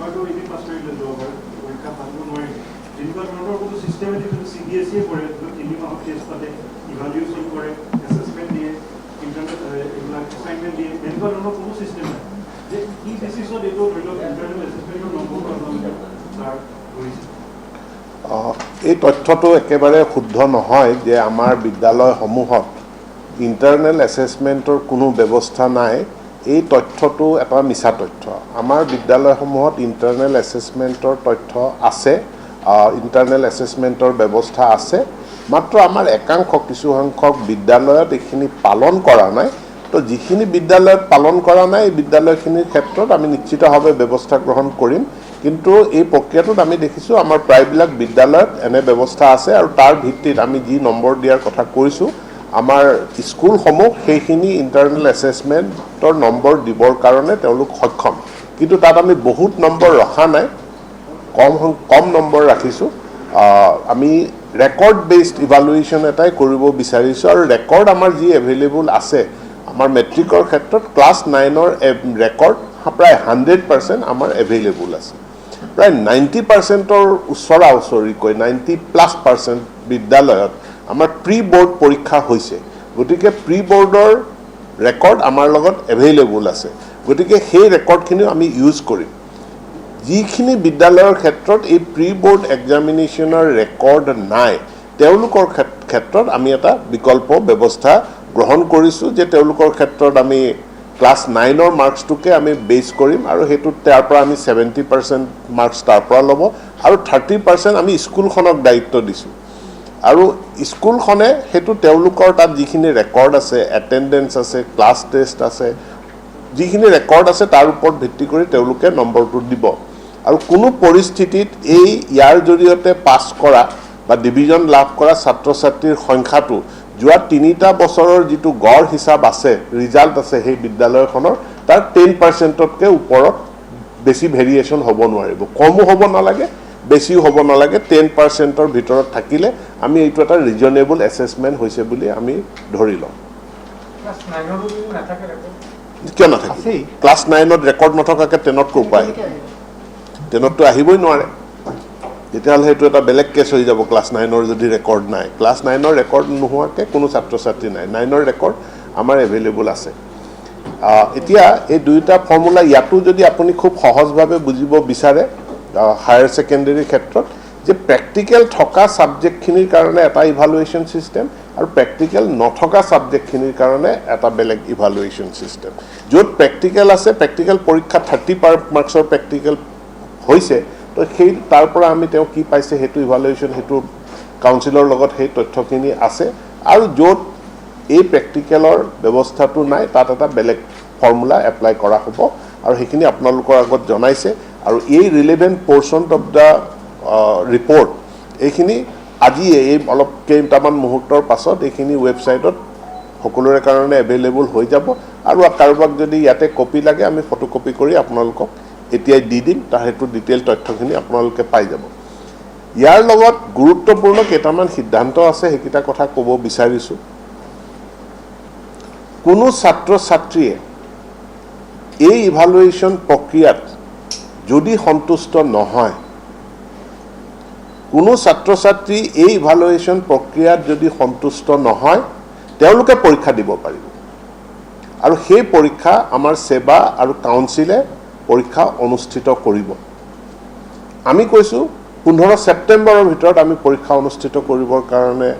হয়তো এটি পাছ কৰিলে যোৱাবাৰ পৰীক্ষা ভালকৈ নোৱাৰিলে তেনেকুৱা ধৰণৰ কোনো চিষ্টেমেটিক CBSE কৰে 3 মাহত টেষ্ট পাতে ইভালুৱেশ্যন কৰে এছেছমেণ্ট দিয়ে ইণ্টাৰনেট এইবিলাক এছাইনমেণ্ট দিয়ে তেনেকুৱা ধৰণৰ কোনো চিষ্টেম নাই যে কি বেচিছত এইটো ধৰি লওক ইণ্টাৰনেট এছেছমেণ্টৰ নম্বৰটো আপোনালোকে তাৰ কৰিছে এই তথ্যটো একেবাৰে শুদ্ধ নহয় যে আমাৰ বিদ্যালয়সমূহত ইণ্টাৰনেল এছেছমেণ্টৰ কোনো ব্যৱস্থা নাই এই তথ্যটো এটা মিছা তথ্য আমাৰ বিদ্যালয়সমূহত ইণ্টাৰনেল এছেছমেণ্টৰ তথ্য আছে ইণ্টাৰনেল এছেছমেণ্টৰ ব্যৱস্থা আছে মাত্ৰ আমাৰ একাংশ কিছু সংখ্যক বিদ্যালয়ত এইখিনি পালন কৰা নাই তো যিখিনি বিদ্যালয়ত পালন কৰা নাই এই বিদ্যালয়খিনিৰ ক্ষেত্ৰত আমি নিশ্চিতভাৱে ব্যৱস্থা গ্ৰহণ কৰিম কিন্তু এই প্ৰক্ৰিয়াটোত আমি দেখিছোঁ আমাৰ প্ৰায়বিলাক বিদ্যালয়ত এনে ব্যৱস্থা আছে আৰু তাৰ ভিত্তিত আমি যি নম্বৰ দিয়াৰ কথা কৈছোঁ আমাৰ স্কুলসমূহ সেইখিনি ইণ্টাৰনেল এছেছমেণ্টৰ নম্বৰ দিবৰ কাৰণে তেওঁলোক সক্ষম কিন্তু তাত আমি বহুত নম্বৰ ৰখা নাই কম নম্বৰ ৰাখিছোঁ আমি ৰেকৰ্ড বেছড ইভালুৱেশ্যন এটাই কৰিব বিচাৰিছোঁ আৰু ৰেকৰ্ড আমাৰ যি এভেইলেবল আছে আমাৰ মেট্ৰিকৰ ক্ষেত্ৰত ক্লাছ 9ৰ ৰেকৰ্ড প্ৰায় 100% আমাৰ এভেইলেবল আছে প্ৰায় 90%ৰ ওচৰা ওচৰিকৈ 90+% বিদ্যালয়ত আমাৰ প্ৰি বোৰ্ড পৰীক্ষা হৈছে গতিকে প্ৰি বোৰ্ডৰ ৰেকৰ্ড আমাৰ লগত এভেইলেবল আছে গতিকে সেই ৰেকৰ্ডখিনিও আমি ইউজ কৰিম যিখিনি বিদ্যালয়ৰ ক্ষেত্ৰত এই প্ৰি বোৰ্ড এক্সামিনেশ্যনৰ ৰেকৰ্ড নাই তেওঁলোকৰ ক্ষেত্ৰত আমি এটা বিকল্প ব্যৱস্থা গ্ৰহণ কৰিছোঁ যে তেওঁলোকৰ ক্ষেত্ৰত আমি ক্লাছ 9ৰ মাৰ্কছটোকে আমি বেছ কৰিম আৰু সেইটো তাৰ পৰা আমি 70% মাৰ্কছ তাৰ পৰা ল'ব আৰু 30% আমি স্কুলখনক দায়িত্ব দিছোঁ আৰু স্কুলখনে সেইটো তেওঁলোকৰ তাত যিখিনি ৰেকৰ্ড আছে এটেণ্ডেঞ্চ আছে ক্লাছ টেষ্ট আছে যিখিনি ৰেকৰ্ড আছে তাৰ ওপৰত ভিত্তি কৰি তেওঁলোকে নম্বৰটো দিব আৰু কোনো পৰিস্থিতিত এই ইয়াৰ জৰিয়তে পাছ কৰা বা ডিভিজন লাভ কৰা ছাত্ৰ ছাত্ৰীৰ সংখ্যাটো যোৱা 3টা বছৰৰ যিটো গড় হিচাপ আছে ৰিজাল্ট আছে সেই বিদ্যালয়খনৰ তাৰ 10%তকৈ ওপৰত বেছি ভেৰিয়েশ্যন হ'ব নোৱাৰিব কমো হ'ব নালাগে বেছিও হ'ব নালাগে 10%ৰ ভিতৰত থাকিলে আমি এইটো এটা ৰিজনেবল এছেছমেণ্ট হৈছে বুলি আমি ধৰি লওঁ কিয় নাথাকে ক্লাছ 9ত ৰেকৰ্ড নথকাকৈ 10ত ক'ৰ পৰা আহিব 10ততো আহিবই নোৱাৰে তেতিয়াহ'লে সেইটো এটা বেলেগ কেছ হৈ যাব ক্লাছ 9ৰ যদি ৰেকৰ্ড নাই ক্লাছ 9ৰ ৰেকৰ্ড নোহোৱাকৈ কোনো ছাত্ৰ ছাত্ৰী নাই 9ৰ ৰেকৰ্ড আমাৰ এভেইলেবল আছে এতিয়া এই দুয়োটা ফৰ্মুলা ইয়াতো যদি আপুনি খুব সহজভাৱে বুজিব বিচাৰে হায়াৰ ছেকেণ্ডেৰীৰ ক্ষেত্ৰত যে প্ৰেক্টিকেল থকা ছাবজেক্টখিনিৰ কাৰণে এটা ইভালুৱেশ্যন ছিষ্টেম আৰু প্ৰেক্টিকেল নথকা ছাবজেক্টখিনিৰ কাৰণে এটা বেলেগ ইভালুৱেশ্যন ছিষ্টেম য'ত প্ৰেক্টিকেল আছে প্ৰেক্টিকেল পৰীক্ষা 30 মাৰ্কছৰ প্ৰেক্টিকেল হৈছে তো সেই তাৰ পৰা আমি তেওঁ কি পাইছে সেইটো ইভালুৱেশ্যন সেইটো কাউন্সিলৰ লগত সেই তথ্যখিনি আছে আৰু য'ত এই প্ৰেক্টিকেলৰ ব্যৱস্থাটো নাই তাত এটা বেলেগ ফৰ্মুলা এপ্লাই কৰা হ'ব আৰু সেইখিনি আপোনালোকৰ আগত জনাইছে আৰু এই relevant portion of the report এইখিনি আজি এই অলপ কেইটামান মুহূৰ্তৰ পাছত এইখিনি ৱেবছাইটত সকলোৰে কাৰণে এভেইলেবল হৈ যাব আৰু কাৰোবাক যদি ইয়াতে কপি লাগে আমি ফটোকপি কৰি আপোনালোকক এতিয়াই দি দিম তাৰ সেইটো ডিটেইল তথ্যখিনি আপোনালোকে পাই যাব ইয়াৰ লগত গুৰুত্বপূৰ্ণ কেইটামান সিদ্ধান্ত আছে সেইকেইটা কথা ক'ব বিচাৰিছোঁ কোনো ছাত্ৰ ছাত্ৰীয়ে এই ইভালুৱেশ্যন প্ৰক্ৰিয়াত যদি সন্তুষ্ট নহয় কোনো ছাত্ৰ ছাত্ৰী এই ইভালুৱেশ্যন প্ৰক্ৰিয়াত যদি সন্তুষ্ট নহয় তেওঁলোকে পৰীক্ষা দিব পাৰিব আৰু সেই পৰীক্ষা আমাৰ সেৱা আৰু কাউন্সিলে পৰীক্ষা অনুষ্ঠিত কৰিব আমি কৈছোঁ 15 ছেপ্টেম্বৰৰ ভিতৰত আমি পৰীক্ষা অনুষ্ঠিত কৰিবৰ কাৰণে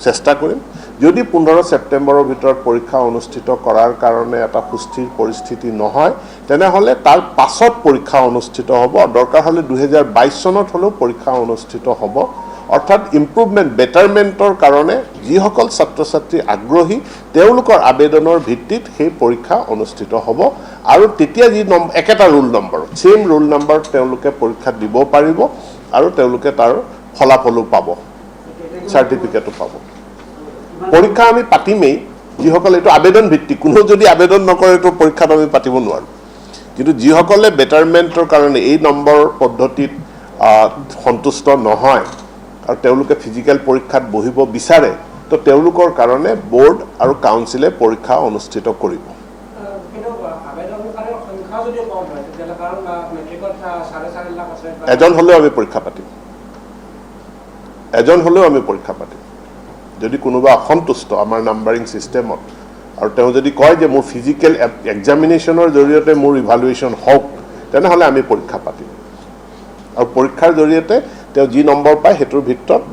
চেষ্টা কৰিম যদি 15 ছেপ্টেম্বৰৰ ভিতৰত পৰীক্ষা অনুষ্ঠিত কৰাৰ কাৰণে এটা সুস্থিৰ পৰিস্থিতি নহয় তেনেহ'লে তাৰ পাছত পৰীক্ষা অনুষ্ঠিত হ'ব দৰকাৰ হ'লে 2022 চনত হ'লেও পৰীক্ষা অনুষ্ঠিত হ'ব অৰ্থাৎ ইম্প্ৰুভমেণ্ট বেটাৰমেণ্টৰ কাৰণে যিসকল ছাত্ৰ ছাত্ৰী আগ্ৰহী তেওঁলোকৰ আবেদনৰ ভিত্তিত সেই পৰীক্ষা অনুষ্ঠিত হ'ব আৰু তেতিয়া যি একেটা roll number same roll number তেওঁলোকে পৰীক্ষা দিব পাৰিব আৰু তেওঁলোকে তাৰ ফলাফলো পাব চাৰ্টিফিকেটো পাব পৰীক্ষা আমি পাতিমেই যিসকলে এইটো আবেদন ভিত্তিক কোনো যদি আবেদন নকৰে তো পৰীক্ষাত আমি পাতিব নোৱাৰোঁ কিন্তু যিসকলে বেটাৰমেণ্টৰ কাৰণে এই নম্বৰ পদ্ধতিত সন্তুষ্ট নহয় আৰু তেওঁলোকে ফিজিকেল পৰীক্ষাত বহিব বিচাৰে তো তেওঁলোকৰ কাৰণে বোৰ্ড আৰু কাউন্সিলে পৰীক্ষা অনুষ্ঠিত কৰিব কিন্তু আবেদনকাৰীৰ সংখ্যা যদি কম হয় তেতিয়াহ'লে কাৰণ মেট্ৰিকৰ এজন হ'লেও আমি পৰীক্ষা পাতিম, এজন হ'লেও আমি পৰীক্ষা পাতিম। যদি কোনোবা অসন্তুষ্ট আমাৰ নাম্বাৰিং ছিষ্টেমত আৰু তেওঁ যদি কয় যে মোৰ ফিজিকেল এক্সামিনেশ্যনৰ জৰিয়তে মোৰ ইভালুৱেশ্যন হওক, তেনেহ'লে আমি পৰীক্ষা পাতিম আৰু পৰীক্ষাৰ জৰিয়তে তেওঁ যি নম্বৰ পায় সেইটোৰ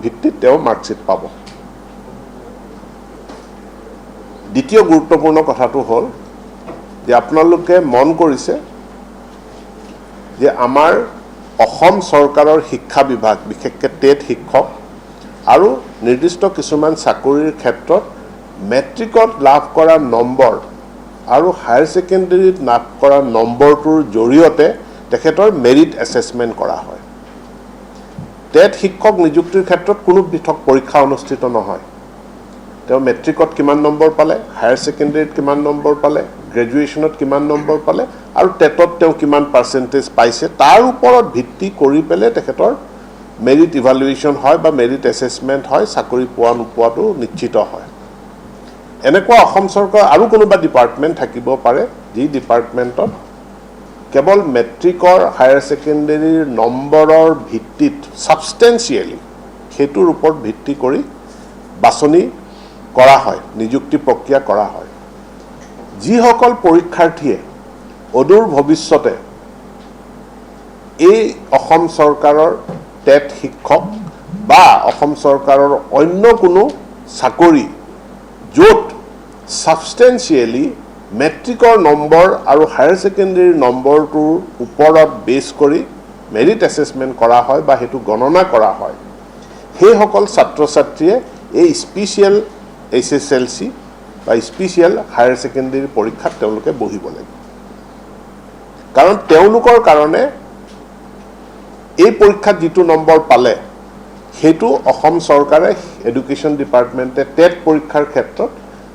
ভিত্তিত তেওঁ মাৰ্কশ্বিট পাব। দ্বিতীয় গুৰুত্বপূৰ্ণ কথাটো হ'ল যে আপোনালোকে মন কৰিছে যে আমাৰ অসম চৰকাৰৰ শিক্ষা বিভাগ, বিশেষকৈ টেট শিক্ষক আৰু নিৰ্দিষ্ট কিছুমান চাকৰিৰ ক্ষেত্ৰত মেট্ৰিকত লাভ কৰা নম্বৰ আৰু হায়াৰ ছেকেণ্ডেৰীত লাভ কৰা নম্বৰটোৰ জৰিয়তে তেখেতৰ মেৰিট এছেছমেণ্ট কৰা হয়। টেট শিক্ষক নিযুক্তিৰ ক্ষেত্ৰত কোনো পৃথক পৰীক্ষা অনুষ্ঠিত নহয়। তেওঁ মেট্ৰিকত কিমান নম্বৰ পালে, হায়াৰ ছেকেণ্ডেৰীত কিমান নম্বৰ পালে, গ্ৰেজুৱেশ্যনত কিমান নম্বৰ পালে আৰু টেটত তেওঁ কিমান পাৰ্চেণ্টেজ পাইছে, তাৰ ওপৰত ভিত্তি কৰি পেলাই তেখেতৰ মেৰিট ইভালুৱেশ্যন হয় বা মেৰিট এছেছমেণ্ট হয়, চাকৰি পোৱা নোপোৱাটো নিশ্চিত হয়। এনেকুৱা অসম চৰকাৰ আৰু কোনোবা ডিপাৰ্টমেণ্ট থাকিব পাৰে যি ডিপাৰ্টমেণ্টত কেৱল মেট্ৰিকৰ হায়াৰ ছেকেণ্ডেৰীৰ নম্বৰৰ ভিত্তিত ছাবষ্টেঞ্চিয়েলি সেইটোৰ ওপৰত ভিত্তি কৰি বাছনি কৰা হয়, নিযুক্তি প্ৰক্ৰিয়া কৰা হয়। যিসকল পৰীক্ষাৰ্থীয়ে অদূৰ ভৱিষ্যতে এই অসম চৰকাৰৰ টেট শিক্ষক বা অসম চৰকাৰৰ অন্য কোনো চাকৰি য'ত ছাবষ্টেঞ্চিয়েলি মেট্ৰিকৰ নম্বৰ আৰু হায়াৰ ছেকেণ্ডেৰীৰ নম্বৰটোৰ ওপৰত বেছ কৰি মেৰিট এছেছমেণ্ট কৰা হয় বা সেইটো গণনা কৰা হয়, সেইসকল ছাত্ৰ ছাত্ৰীয়ে এই স্পেচিয়েল HSLC বা স্পেচিয়েল হায়াৰ ছেকেণ্ডেৰী পৰীক্ষাত তেওঁলোকে বহিব লাগিব। কাৰণ তেওঁলোকৰ কাৰণে এই পৰীক্ষাত যিটো নম্বৰ পালে সেইটো অসম চৰকাৰে এডুকেশ্যন ডিপাৰ্টমেণ্টে টেট পৰীক্ষাৰ ক্ষেত্ৰত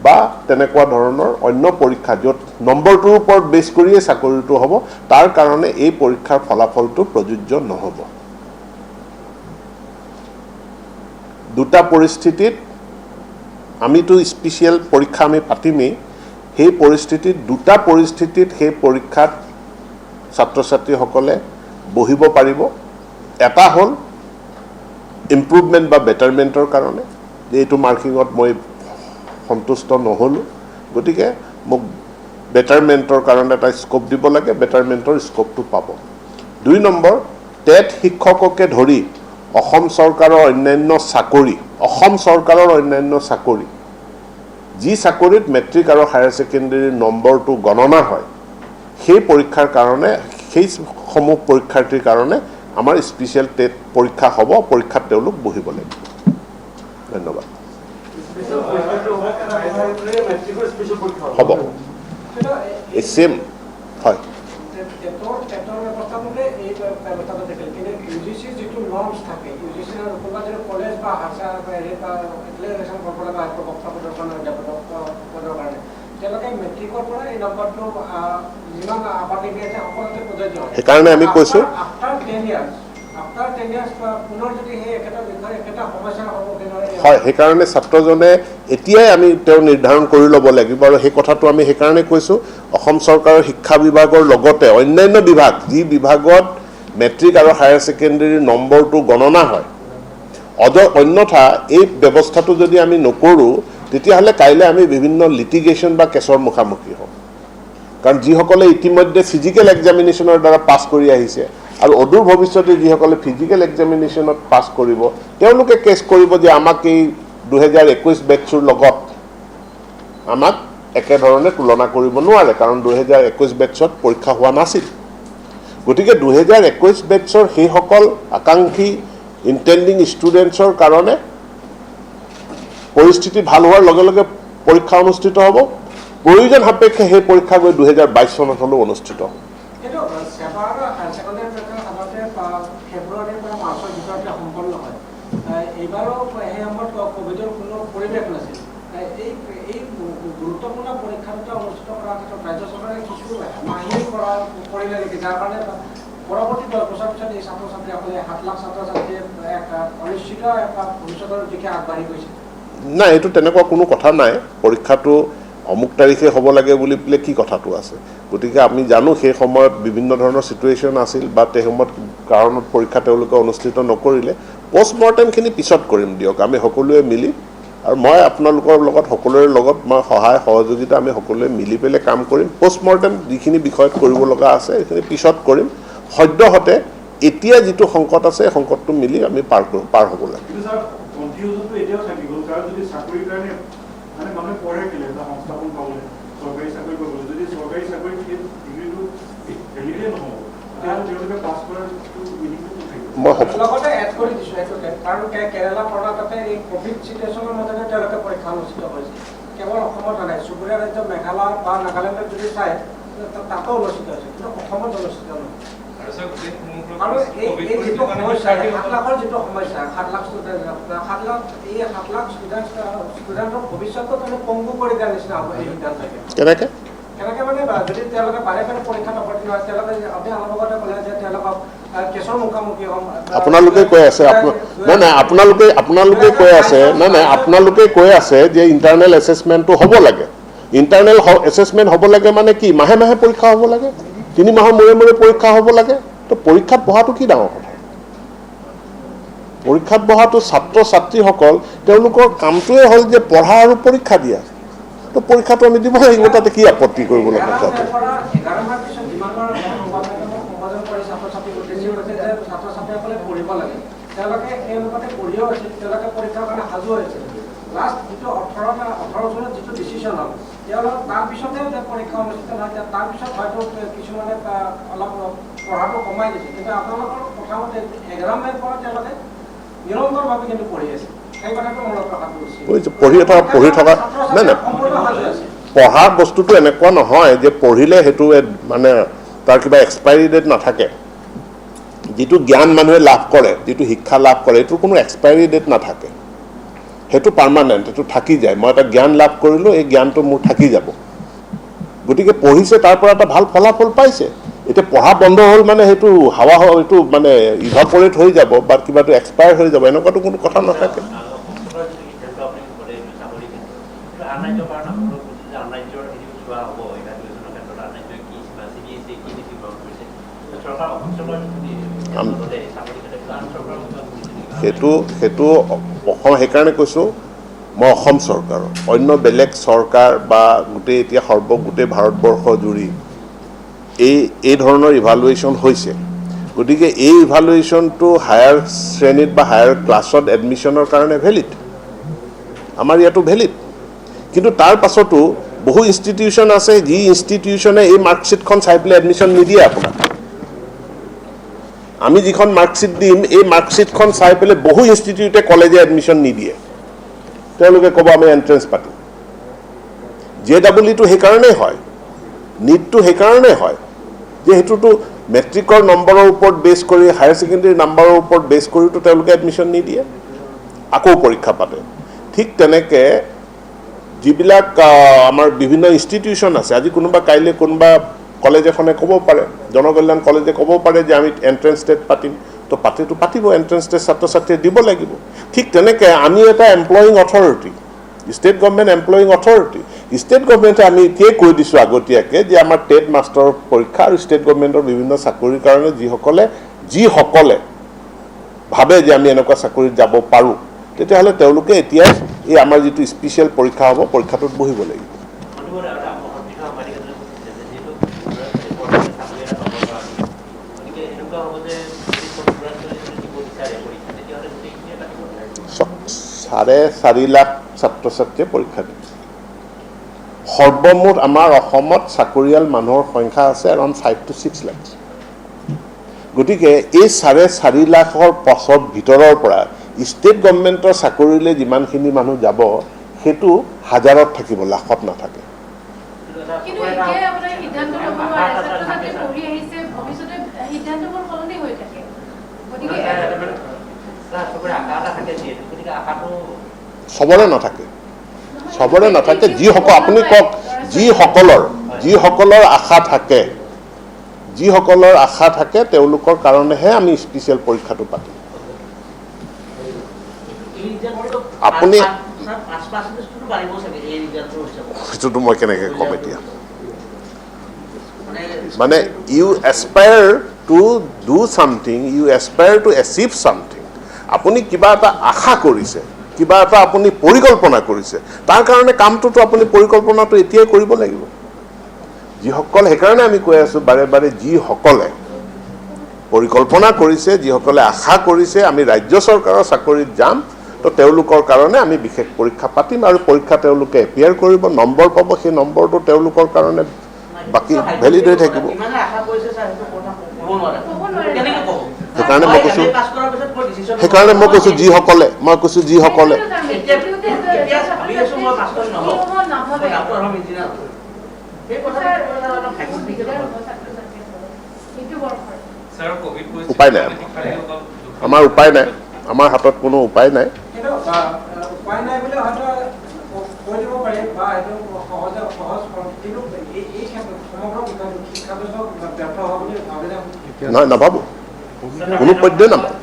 বা তেনেকুৱা ধৰণৰ অন্য পৰীক্ষা য'ত নম্বৰটোৰ ওপৰত বেছ কৰিয়ে চাকৰিটো হ'ব, তাৰ কাৰণে এই পৰীক্ষাৰ ফলাফলটো প্ৰযোজ্য নহ'ব। দুটা পৰিস্থিতিত আমিতো স্পেচিয়েল পৰীক্ষা আমি পাতিমেই, সেই পৰিস্থিতিত দুটা পৰিস্থিতিত সেই পৰীক্ষাত ছাত্ৰ ছাত্ৰীসকলে বহিব পাৰিব। এটা হ'ল ইম্প্ৰুভমেণ্ট বা বেটাৰমেণ্টৰ কাৰণে, যে এইটো মাৰ্কিঙত মই সন্তুষ্ট নহ'লোঁ, গতিকে মোক বেটাৰমেণ্টৰ কাৰণে এটা স্ক'প দিব লাগে, বেটাৰমেণ্টৰ স্ক'পটো পাব। 2 নম্বৰ, টেট শিক্ষককে ধৰি অসম চৰকাৰৰ অন্যান্য চাকৰি, অসম চৰকাৰৰ অন্যান্য চাকৰি, যি চাকৰিত মেট্ৰিক আৰু হায়াৰ ছেকেণ্ডেৰীৰ নম্বৰটো গণনা হয়, সেই পৰীক্ষাৰ কাৰণে, সেই সমূহ পৰীক্ষাৰ্থীৰ কাৰণে আমাৰ স্পেচিয়েল টেট পৰীক্ষা হ'ব, পৰীক্ষাত তেওঁলোক বহিব লাগিব। ধন্যবাদ। হ'ব এই ছেম হয়। সেইকাৰণে আমি কৈছোঁ হয়, সেইকাৰণে ছাত্ৰজনে এতিয়াই আমি তেওঁ নিৰ্ধাৰণ কৰি ল'ব লাগিব আৰু সেই কথাটো আমি সেইকাৰণে কৈছোঁ অসম চৰকাৰৰ শিক্ষা বিভাগৰ লগতে অন্যান্য বিভাগ, যি বিভাগত মেট্ৰিক আৰু হায়াৰ ছেকেণ্ডেৰীৰ নম্বৰটো গণনা হয়, অন্যথা এই ব্যৱস্থাটো যদি আমি নকৰোঁ তেতিয়াহ'লে কাইলৈ আমি বিভিন্ন লিটিগেশ্যন বা কেছৰ মুখামুখি হ'ম। কাৰণ যিসকলে ইতিমধ্যে ফিজিকেল এক্সামিনেশ্যনৰ দ্বাৰা পাছ কৰি আহিছে আৰু অদূৰ ভৱিষ্যতে যিসকলে ফিজিকেল এক্সামিনেশ্যনত পাছ কৰিব, তেওঁলোকে কেছ কৰিব যে আমাক এই 2021 বেটছৰ লগত আমাক একেধৰণে তুলনা কৰিব নোৱাৰে, কাৰণ 2021 বেটছত পৰীক্ষা হোৱা নাছিল। গতিকে 2021 বেটছৰ সেইসকল আকাংক্ষী ইণ্টেণ্ডিং ষ্টুডেণ্টছৰ কাৰণে পৰিস্থিতি ভাল হোৱাৰ লগে লগে পৰীক্ষা অনুষ্ঠিত হ'ব, প্ৰয়োজন সাপেক্ষে সেই পৰীক্ষা গৈ 2022 চনত হ'লেও অনুষ্ঠিত হ'ব। পৰৱৰ্তী 10 বছৰ পিছত এই ছাত্ৰ ছাত্ৰীসকলে 7 লাখ ছাত্ৰ ছাত্ৰীয়ে অনিশ্চিত ভৱিষ্যতৰ দিশে আগবাঢ়ি গৈছে। নাই, এইটো তেনেকুৱা কোনো কথা নাই। পৰীক্ষাটো অমুক তাৰিখে হ'ব লাগে বুলি পেলাই কি কথাটো আছে গতিকে আমি জানো সেই সময়ত বিভিন্ন ধৰণৰ সিচুৱেশ্যন আছিল বা সেই সময়ত কাৰণত পৰীক্ষা তেওঁলোকে অনুষ্ঠিত নকৰিলে পোষ্টমৰ্টেমখিনি পিছত কৰিম দিয়ক আমি সকলোৱে মিলি আৰু মই আপোনালোকৰ লগত সকলোৰে লগত মই সহায় সহযোগিতা আমি সকলোৱে মিলি পেলাই কাম কৰিম পোষ্টমৰ্টেম যিখিনি বিষয়ত কৰিব লগা আছে সেইখিনি পিছত কৰিম সদ্যহতে এতিয়া যিটো সংকট আছে সংকটটো মিলি আমি পাৰ হ'ব লাগে কিন্তু স্যাৰ কনফিউজনটো এতিয়াও থাকি গ'ল কাৰণ যদি চাকৰিৰ কাৰণে মানে মানুহে পঢ়ে কেলে এটা সংস্থাপন পাবলৈ চৰকাৰী চাকৰি পাবলৈ যদি চৰকাৰী চাকৰি ডিগ্ৰীটো ভেলিডে নহ'ব তেতিয়াহ'লে তেওঁলোকে পাছ কৰাটো মিনিংটো থাকিব মই লগতে এড কৰি দিছোঁ এইটোকে কাৰণ কেৰালা কৰ্ণাটকে এই কোভিড চিটুৱেশ্যনৰ মাজতে তেওঁলোকে পৰীক্ষা অনুষ্ঠিত কৰিছে কেৱল অসমত নাই চুবুৰীয়া ৰাজ্য মেঘালয় বা নাগালেণ্ডত যদি চায় তাতো অনুষ্ঠিত হৈছে কিন্তু অসমত অনুষ্ঠিত নহয় আৰু এই যিটো সমস্যা 7 লাখৰ যিটো সমস্যা 7 লাখ ষ্টুডেণ্ট 7 লাখ ষ্টুডেণ্টৰ ভৱিষ্যতটো মানে পংগু কৰি দিয়াৰ নিচিনা হ'ব এই সিদ্ধান্তকে কেনেকৈ মানে যদি তেওঁলোকে বাৰে বাৰে পৰীক্ষাত অৱতীৰ্ণ হয় তেওঁলোকে আপুনি অলপ আগতে ক'লে যে তেওঁলোকক কেছৰ মুখামুখি হ'ম আপোনালোকে কৈ আছে নাই আপোনালোকে কৈ আছে নাই আপোনালোকে কৈ আছে যে ইণ্টাৰনেল এছেছমেণ্টটো হ'ব লাগে ইণ্টাৰনেল এছেছমেণ্ট হ'ব লাগে মানে কি মাহে মাহে পৰীক্ষা হ'ব লাগে 3 মাহৰ মূৰে মূৰে পৰীক্ষা হ'ব লাগে তো পৰীক্ষাত বহাটো কি ডাঙৰ কথা পৰীক্ষাত বহাটো ছাত্ৰ ছাত্ৰীসকল তেওঁলোকৰ কামটোৱে হ'ল যে পঢ়া আৰু পৰীক্ষা দিয়া তো পৰীক্ষাটো আমি দিব লাগিব তাতে কি আপত্তি কৰিব লগা আছে ছাত্ৰ-ছাত্ৰীসকলে পঢ়িব লাগে তেওঁলোকে এই অনুপাতে পঢ়িও আছিল তেওঁলোকে পৰীক্ষাৰ কাৰণে সাজু হৈছে লাষ্ট যিটো 18 চনত যিটো ডিচিশ্যন হ'ল তেওঁলোক তাৰপিছতে যে পৰীক্ষা অনুষ্ঠিত নহয় তাৰপিছত হয়তো কিছুমানে অলপ পঢ়াটো কমাই দিছে কিন্তু আপোনালোকৰ প্ৰথমতে 11 মে'ৰ পৰা তেওঁলোকে নিৰন্তৰভাৱে কিন্তু পঢ়ি আছে সেই কথাটো মনত ৰখাটো উচিত পঢ়ি থকা নাই পঢ়াৰ বস্তুটো এনেকুৱা নহয় যে পঢ়িলে সেইটো মানে তাৰ কিবা এক্সপায়াৰী ডেট নাথাকে যিটো জ্ঞান মানুহে লাভ কৰে যিটো শিক্ষা লাভ কৰে এইটোৰ কোনো এক্সপায়াৰী ডেট নাথাকে সেইটো পাৰ্মানেণ্ট সেইটো থাকি যায় মই এটা জ্ঞান লাভ কৰিলোঁ এই জ্ঞানটো মোৰ থাকি যাব গতিকে পঢ়িছে তাৰ পৰা এটা ভাল ফলাফল পাইছে এতিয়া পঢ়া বন্ধ হ'ল মানে সেইটো হাৱা এইটো মানে ইভাপৰেট হৈ যাব বা কিবাটো এক্সপায়াৰ হৈ যাব এনেকুৱাটো কোনো কথা নাথাকে সেইটো অসম সেইকাৰণে কৈছোঁ মই অসম চৰকাৰৰ অন্য বেলেগ চৰকাৰ বা গোটেই এতিয়া গোটেই ভাৰতবৰ্ষ জুৰি এই ধৰণৰ ইভালুৱেশ্যন হৈছে গতিকে এই ইভালুৱেশ্যনটো হায়াৰ শ্ৰেণীত বা হায়াৰ ক্লাছত এডমিশ্যনৰ কাৰণে ভেলিড আমাৰ ইয়াতো ভেলিড কিন্তু তাৰ পাছতো বহু ইনষ্টিটিউশ্যন আছে যি ইনষ্টিটিউশ্যনে এই মাৰ্কশ্বিটখন চাই পেলাই এডমিশ্যন নিদিয়ে আপোনাক আমি যিখন মাৰ্কশ্বিট দিম এই মাৰ্কশ্বিটখন চাই পেলাই বহু ইনষ্টিটিউটে কলেজে এডমিশ্যন নিদিয়ে তেওঁলোকে ক'ব আমি এণ্ট্ৰেঞ্চ পাতিম JEE টো সেইকাৰণেই হয় নীটটো সেইকাৰণেই হয় যে সেইটোতো মেট্ৰিকৰ নম্বৰৰ ওপৰত বেছ কৰি হায়াৰ ছেকেণ্ডেৰী নম্বৰৰ ওপৰত বেছ কৰিতো তেওঁলোকে এডমিশ্যন নিদিয়ে আকৌ পৰীক্ষা পাতে ঠিক তেনেকৈ যিবিলাক আমাৰ বিভিন্ন ইনষ্টিটিউশ্যন আছে আজি কাইলৈ কোনোবা কলেজ এখনে ক'ব পাৰে জনকল্যাণ কলেজে ক'ব পাৰে যে আমি এণ্ট্ৰেঞ্চ টেষ্ট পাতিম তো পাতিব এণ্ট্ৰেঞ্চ টেষ্ট ছাত্ৰ ছাত্ৰীয়ে দিব লাগিব ঠিক তেনেকৈ আমি এটা employing authority state government employing authority state গভৰ্ণমেণ্টে আমি এতিয়াই কৈ দিছোঁ আগতীয়াকৈ যে আমাৰ টেট মাষ্টৰ পৰীক্ষা আৰু ষ্টেট গভৰ্ণমেণ্টৰ বিভিন্ন চাকৰিৰ কাৰণে যিসকলে ভাবে যে আমি এনেকুৱা চাকৰিত যাব পাৰোঁ তেতিয়াহ'লে তেওঁলোকে এতিয়াই এই আমাৰ যিটো স্পেচিয়েল পৰীক্ষা হ'ব পৰীক্ষাটোত বহিব লাগিব চাৰে 4 লাখ ছাত্ৰ ছাত্ৰীয়ে পৰীক্ষা দিব সৰ্বমুঠ আমাৰ অসমত চাকৰিয়াল মানুহৰ সংখ্যা আছে এৰাউণ্ড 5 to 6 লাখ গতিকে এই 4.5 লাখৰ পাছৰ ভিতৰৰ পৰা ষ্টেট গভৰ্ণমেণ্টৰ চাকৰিলৈ যিমানখিনি মানুহ যাব সেইটো হাজাৰত থাকিব লাখত নাথাকে কিন্তু এতিয়া আপোনাৰ সিদ্ধান্ত ল'ব নোৱাৰে ছাত্ৰ-ছাত্ৰী পঢ়ি আহিছে ভৱিষ্যতে সিদ্ধান্তবোৰ সলনি হৈ থাকে গতিকে চবৰে নাথাকে যিসকল আপুনি কওক যিসকলৰ আশা থাকে তেওঁলোকৰ কাৰণেহে আমি স্পেচিয়েল পৰীক্ষাটো পাতিম আপুনি সেইটোতো মই কেনেকৈ ক'ম এতিয়া মানে you aspire to do something you aspire to achieve something আপুনি কিবা এটা আশা কৰিছে কিবা এটা আপুনি পৰিকল্পনা কৰিছে তাৰ কাৰণে কামটোতো আপুনি পৰিকল্পনাটো এতিয়াই কৰিব লাগিব যিসকলে সেইকাৰণে আমি কৈ আছোঁ বাৰে বাৰে যিসকলে পৰিকল্পনা কৰিছে যিসকলে আশা কৰিছে আমি ৰাজ্য চৰকাৰৰ চাকৰিত যাম তো তেওঁলোকৰ কাৰণে আমি বিশেষ পৰীক্ষা পাতিম আৰু পৰীক্ষা তেওঁলোকে এপিয়াৰ কৰিব নম্বৰ পাব সেই নম্বৰটো তেওঁলোকৰ কাৰণে বাকী ভেলিড হৈ থাকিব সেইকাৰণে মই কৈছোঁ যিসকলে উপায় নাই আমাৰ উপায় নাই আমাৰ হাতত কোনো উপায় নাই উপায় নাই বুলি হয়তো কৈ দিব পাৰি বা এইটো সহজ কিন্তু এই ক্ষেত্ৰত সমগ্ৰ শিক্ষা ব্যৱস্থা ব্যৰ্থ হোৱা বুলি ভাবিলে নহয় নাভাবোঁ কোনো পৰ্যায়ে নাভাবোঁ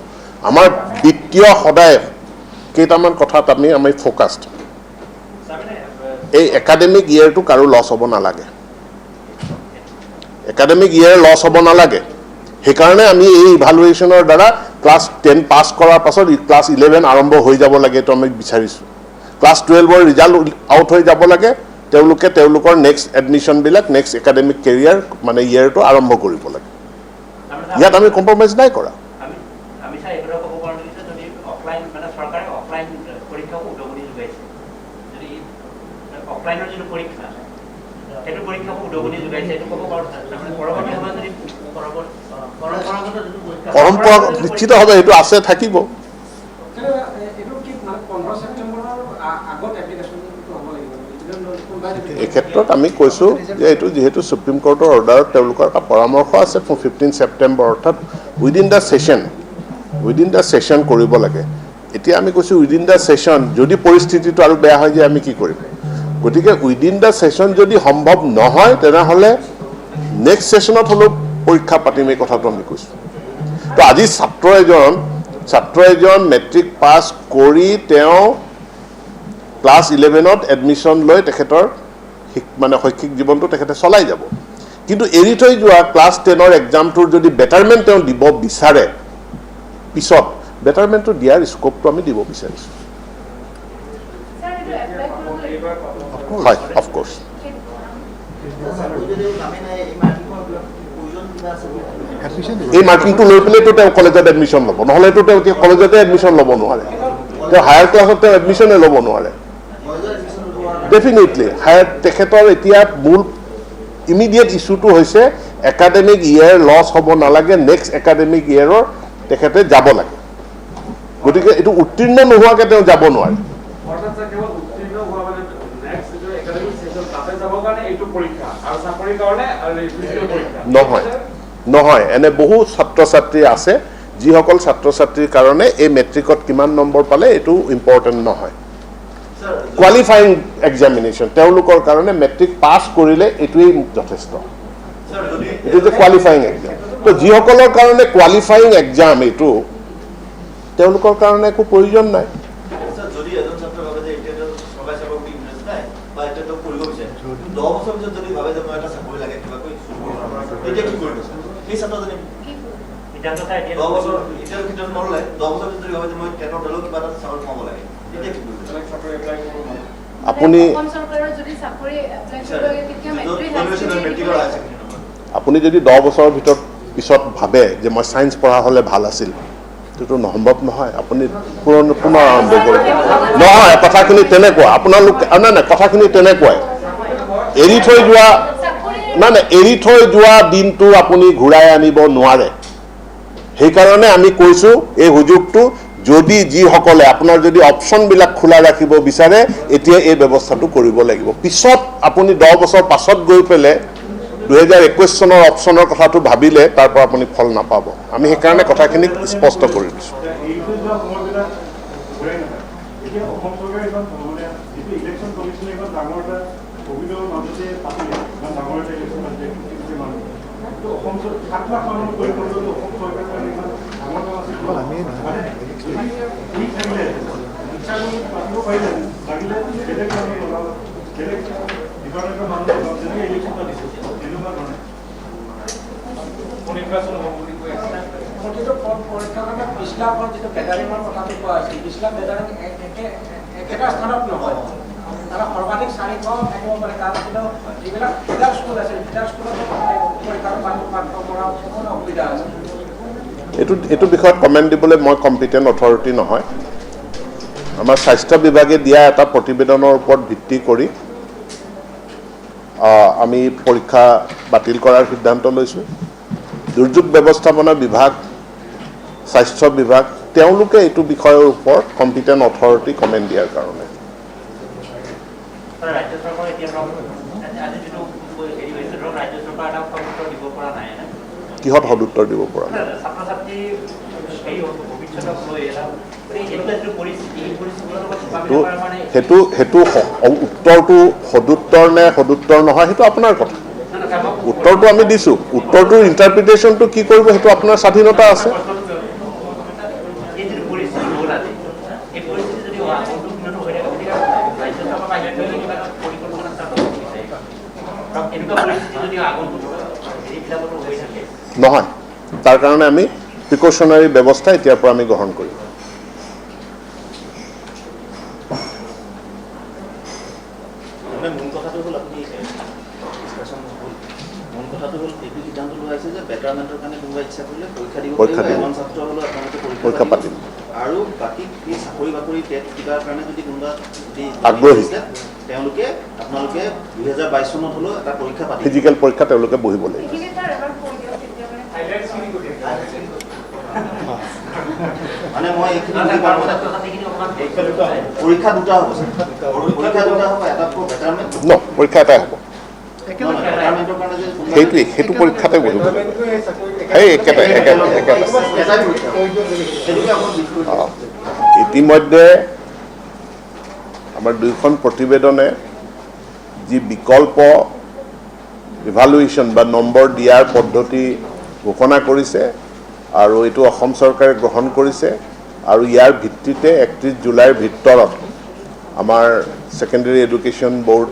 আমাৰ বিত্তীয় সদায় কেইটামান কথাত আমি ফ'কাছড এই একাডেমিক ইয়েৰটো কাৰো লছ হ'ব নালাগে একাডেমিক ইয়েৰ লছ হ'ব নালাগে সেইকাৰণে আমি এই ইভালুৱেশ্যনৰ দ্বাৰা ক্লাছ 10 পাছ কৰাৰ পাছত ক্লাছ 11 আৰম্ভ হৈ যাব লাগে এইটো আমি বিচাৰিছোঁ ক্লাছ 12ৰ ৰিজাল্ট আউট হৈ যাব লাগে তেওঁলোকে তেওঁলোকৰ নেক্সট এডমিশ্যনবিলাক নেক্সট একাডেমিক কেৰিয়াৰ মানে ইয়েৰটো আৰম্ভ কৰিব লাগে ইয়াত আমি কম্প্ৰমাইজ নাই কৰা পৰম্পৰা নিশ্চিতভাৱে সেইটো আছে থাকিব এই ক্ষেত্ৰত আমি কৈছোঁ যে এইটো যিহেতু সুপ্ৰিম কোৰ্টৰ অৰ্ডাৰত তেওঁলোকৰ এটা পৰামৰ্শ আছে 15 ছেপ্টেম্বৰ অৰ্থাৎ উইদিন দ্য ছেশ্যন কৰিব লাগে এতিয়া আমি কৈছোঁ উইদিন দ্য ছেশ্যন যদি পৰিস্থিতিটো আৰু বেয়া হয় যে আমি কি কৰিম গতিকে উইদিন দ্য ছেশ্যন যদি সম্ভৱ নহয় তেনেহ'লে নেক্সট ছেশ্যনত হ'লেও পৰীক্ষা পাতিম এই কথাটো আমি কৈছোঁ তো আজি ছাত্ৰ এজন মেট্ৰিক পাছ কৰি তেওঁ ক্লাছ 11ত এডমিশ্যন লৈ তেখেতৰ মানে শৈক্ষিক জীৱনটো তেখেতে চলাই যাব কিন্তু এৰি থৈ যোৱা ক্লাছ 10ৰ এক্সামটোৰ যদি বেটাৰমেণ্ট তেওঁ দিব বিচাৰে পিছত বেটাৰমেণ্টটো দিয়াৰ স্ক'পটো আমি দিব বিচাৰিছোঁ হয় অফক'ৰ্ছ এই মাৰ্কিংটো লৈ পেলাইতো তেওঁ কলেজত এডমিশ্যন ল'ব নহ'লেতো তেওঁ এতিয়া কলেজতে এডমিশ্যন ল'ব নোৱাৰে তেওঁ হায়াৰ ক্লাছত তেওঁ এডমিশ্যনে ল'ব নোৱাৰে ডেফিনেটলি তেখেতৰ এতিয়া মূল ইমিডিয়েট ইছ্যুটো হৈছে একাডেমিক ইয়েৰ লছ হ'ব নালাগে নেক্সট একাডেমিক ইয়েৰৰ তেখেতে যাব লাগে গতিকে এইটো উত্তীৰ্ণ নোহোৱাকৈ তেওঁ যাব নোৱাৰে নহয় এনে বহু ছাত্ৰ ছাত্ৰী আছে যিসকল ছাত্ৰ ছাত্ৰীৰ কাৰণে এই মেট্ৰিকত কিমান নম্বৰ পালে এইটো ইম্পৰ্টেণ্ট নহয় কোৱালিফাইং এক্সামিনেশ্যন তেওঁলোকৰ কাৰণে মেট্ৰিক পাছ কৰিলে এইটোৱেই যথেষ্ট এইটো যে কোৱালিফাইং এক্সাম তো যিসকলৰ কাৰণে কোৱালিফাইং এক্সাম এইটো তেওঁলোকৰ কাৰণে একো প্ৰয়োজন নাই আপুনি যদি 10 বছৰৰ ভিতৰত পিছত ভাবে যে মই ছায়েন্স পঢ়া হ'লে ভাল আছিল এইটো সম্ভৱ নহয় আপুনি পুনৰ আৰম্ভ কৰিব নহয় কথাখিনি তেনেকুৱা আপোনালোকে নাই কথাখিনি তেনেকুৱাই এৰি থৈ যোৱা দিনটো আপুনি ঘূৰাই আনিব নোৱাৰে সেইকাৰণে আমি কৈছোঁ এই সুযোগটো যদি যিসকলে আপোনাৰ যদি অপশ্যনবিলাক খোলা ৰাখিব বিচাৰে এতিয়া এই ব্যৱস্থাটো কৰিব লাগিব পিছত আপুনি 10 বছৰ পাছত গৈ পেলাই 2021 চনৰ অপশ্যনৰ কথাটো ভাবিলে তাৰ পৰা আপুনি ফল নাপাব আমি সেইকাৰণে কথাখিনি স্পষ্ট কৰি দিছোঁ পৰীক্ষাৰ কাৰণে 20 লাখৰ যিটো গেডাৰিঙৰ কথাটো কোৱা হৈছে 20 লাখ গেডাৰিং একেটা স্থানত নহয় তাৰা সৰ্বাধিক 400 থাকিব পাৰে তাৰ কিন্তু যিবিলাক ফিডাৰ স্কুল আছে ফিডাৰ স্কুলত পৰীক্ষাৰ পাঠ্য পঢ়া কোনো অসুবিধা আছে এইটো বিষয়ত কমেণ্ট দিবলৈ মই কম্পিটেণ্ট অথৰিটি নহয় আমাৰ স্বাস্থ্য বিভাগে দিয়া এটা প্ৰতিবেদনৰ ওপৰত ভিত্তি কৰি আমি পৰীক্ষা বাতিল কৰাৰ সিদ্ধান্ত লৈছোঁ দুৰ্যোগ ব্যৱস্থাপনা বিভাগ স্বাস্থ্য বিভাগ তেওঁলোকে এইটো বিষয়ৰ ওপৰত কম্পিটেণ্ট অথৰিটি কমেণ্ট দিয়াৰ কাৰণে ৰাজ্য চৰকাৰে এতিয়া আজি যিটো হেৰি হৈছে ধৰক ৰাজ্য চৰকাৰ এটা সদুত্তৰ দিব পৰা নাই না কিহত সদুত্তৰ দিব পৰা নাই ছাত্ৰ ছাত্ৰী হেৰি ভৱিষ্যতক লৈ এটা এনেকুৱা যিটো পৰিস্থিতি এই পৰিস্থিতিৰ লগত মোকাবিলা কৰাৰ কাৰণে সেইটো উত্তৰটো সদুত্তৰ নে সদুত্তৰ নহয় সেইটো আপোনাৰ কথা উত্তৰটো আমি দিছোঁ উত্তৰটোৰ ইণ্টাৰপ্ৰিটেশ্যনটো কি কৰিব সেইটো আপোনাৰ স্বাধীনতা আছে এই যিটো পৰিস্থিতি হ'ল আজি এই পৰিস্থিতি যদি উন্নত হৈ থাকে গতিকে ৰাজ্য চৰকাৰ বা কিবা পৰিকল্পনা স্থাপন কৰিছে এনেকুৱা পৰিস্থিতি যদি আগন্তুক হেৰিবিলাকতো হৈ থাকে নহয় তাৰ কাৰণে আমি প্ৰিকশ্যনাৰী ব্যৱস্থা এতিয়াৰ পৰা আমি গ্ৰহণ কৰিম মূল কথাটো হ'ল আপুনি ডিছকাশ্যন হ'ল মূল কথাটো হ'ল এইটো সিদ্ধান্ত লোৱা হৈছে যে বেটাৰমেণ্টৰ কাৰণে কোনোবা ইচ্ছা কৰিলে পৰীক্ষা দিব পাৰিব এজন ছাত্ৰ হ'লেও আপোনালোকে পৰীক্ষা পাতিম আৰু বাকী এই চাকৰি বাকৰি টেট কিবাৰ কাৰণে যদি কোনোবা যদি আগ্ৰহী তেওঁলোকে আপোনালোকে 2022 চনত হ'লেও এটা পৰীক্ষা পাতিব ফিজিকেল পৰীক্ষা তেওঁলোকে বহিব লাগিব মানে মই এইখিনি পৰীক্ষা দুটা হ'ব পৰীক্ষা দুটা হ'ব এটা বেটাৰমেণ্ট ন পৰীক্ষা এটাই হ'ব বেটাৰমেণ্টৰ কাৰণে যে সেইটোৱেই সেইটো পৰীক্ষাতে বহিব সেই একেটাই ইতিমধ্যে আমাৰ দুইখন প্ৰতিবেদনে যি বিকল্প ইভালুৱেশ্যন বা নম্বৰ দিয়াৰ পদ্ধতি ঘোষণা কৰিছে আৰু এইটো অসম চৰকাৰে গ্ৰহণ কৰিছে আৰু ইয়াৰ ভিত্তিতে 31 জুলাইৰ ভিতৰত আমাৰ ছেকেণ্ডেৰী এডুকেশ্যন বোৰ্ড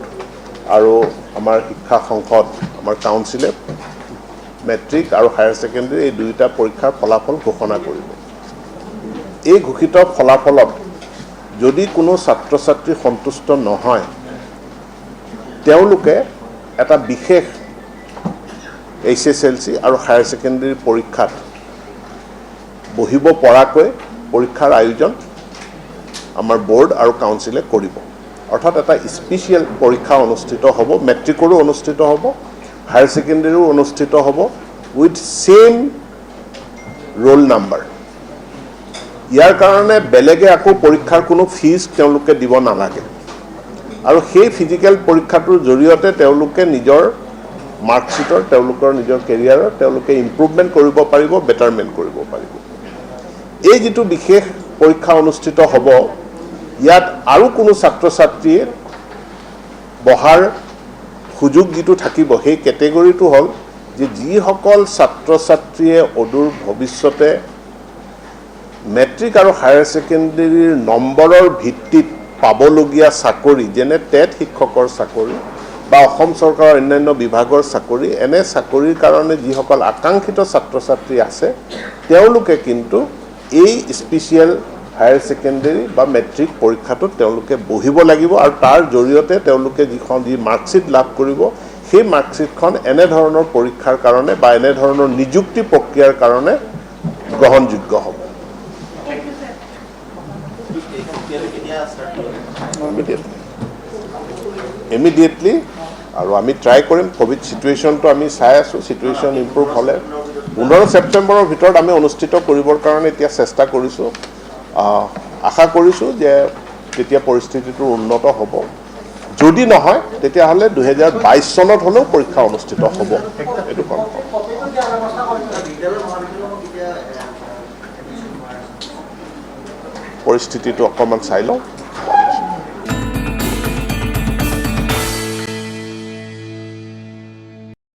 আৰু আমাৰ শিক্ষা সংসদ আমাৰ কাউন্সিলে মেট্ৰিক আৰু হায়াৰ ছেকেণ্ডেৰী এই দুয়োটা পৰীক্ষাৰ ফলাফল ঘোষণা কৰিব এই ঘোষিত ফলাফলত যদি কোনো ছাত্ৰ ছাত্ৰী সন্তুষ্ট নহয় তেওঁলোকে এটা বিশেষ HSLC আৰু হায়াৰ ছেকেণ্ডেৰী পৰীক্ষাত বহিব পৰাকৈ পৰীক্ষাৰ আয়োজন আমাৰ বোৰ্ড আৰু কাউন্সিলে কৰিব অৰ্থাৎ এটা স্পেচিয়েল পৰীক্ষা অনুষ্ঠিত হ'ব মেট্ৰিকৰো অনুষ্ঠিত হ'ব হায়াৰ ছেকেণ্ডেৰীও অনুষ্ঠিত হ'ব উইথ ছেম ৰোল নাম্বাৰ ইয়াৰ কাৰণে বেলেগে আকৌ পৰীক্ষাৰ কোনো ফিজ তেওঁলোকে দিব নালাগে আৰু সেই ফিজিকেল পৰীক্ষাটোৰ জৰিয়তে তেওঁলোকে নিজৰ মাৰ্কশ্বিটৰ তেওঁলোকৰ নিজৰ কেৰিয়াৰৰ তেওঁলোকে ইম্প্ৰুভমেণ্ট কৰিব পাৰিব বেটাৰমেণ্ট কৰিব পাৰিব এই যিটো বিশেষ পৰীক্ষা অনুষ্ঠিত হ'ব ইয়াত আৰু কোনো ছাত্ৰ ছাত্ৰীয়ে বহাৰ সুযোগ যিটো থাকিব সেই কেটেগৰীটো হ'ল যে যিসকল ছাত্ৰ ছাত্ৰীয়ে অদূৰ ভৱিষ্যতে মেট্ৰিক আৰু হায়াৰ ছেকেণ্ডেৰীৰ নম্বৰৰ ভিত্তিত পাবলগীয়া চাকৰি যেনে টেট শিক্ষকৰ চাকৰি বা অসম চৰকাৰৰ অন্যান্য বিভাগৰ চাকৰি এনে চাকৰিৰ কাৰণে যিসকল আকাংক্ষিত ছাত্ৰ ছাত্ৰী আছে তেওঁলোকে কিন্তু এই স্পেচিয়েল হায়াৰ ছেকেণ্ডেৰী বা মেট্ৰিক পৰীক্ষাটোত তেওঁলোকে বহিব লাগিব আৰু তাৰ জৰিয়তে তেওঁলোকে যি মাৰ্কশ্বিট লাভ কৰিব সেই মাৰ্কশ্বিটখন এনেধৰণৰ পৰীক্ষাৰ কাৰণে বা এনেধৰণৰ নিযুক্তি প্ৰক্ৰিয়াৰ কাৰণে গ্ৰহণযোগ্য হ'ব ইমিডিয়েটলি আৰু আমি ট্ৰাই কৰিম কোভিড চিটুৱেশ্যনটো আমি চাই আছোঁ চিটুৱেশ্যন ইম্প্ৰুভ হ'লে 15 ছেপ্টেম্বৰৰ ভিতৰত আমি অনুষ্ঠিত কৰিবৰ কাৰণে এতিয়া চেষ্টা কৰিছোঁ আশা কৰিছোঁ যে তেতিয়া পৰিস্থিতিটো উন্নত হ'ব যদি নহয় তেতিয়াহ'লে 2022 চনত হ'লেও পৰীক্ষা অনুষ্ঠিত হ'ব এইটো কনফাৰ্ম পৰিস্থিতিটো অকণমান চাই লওঁ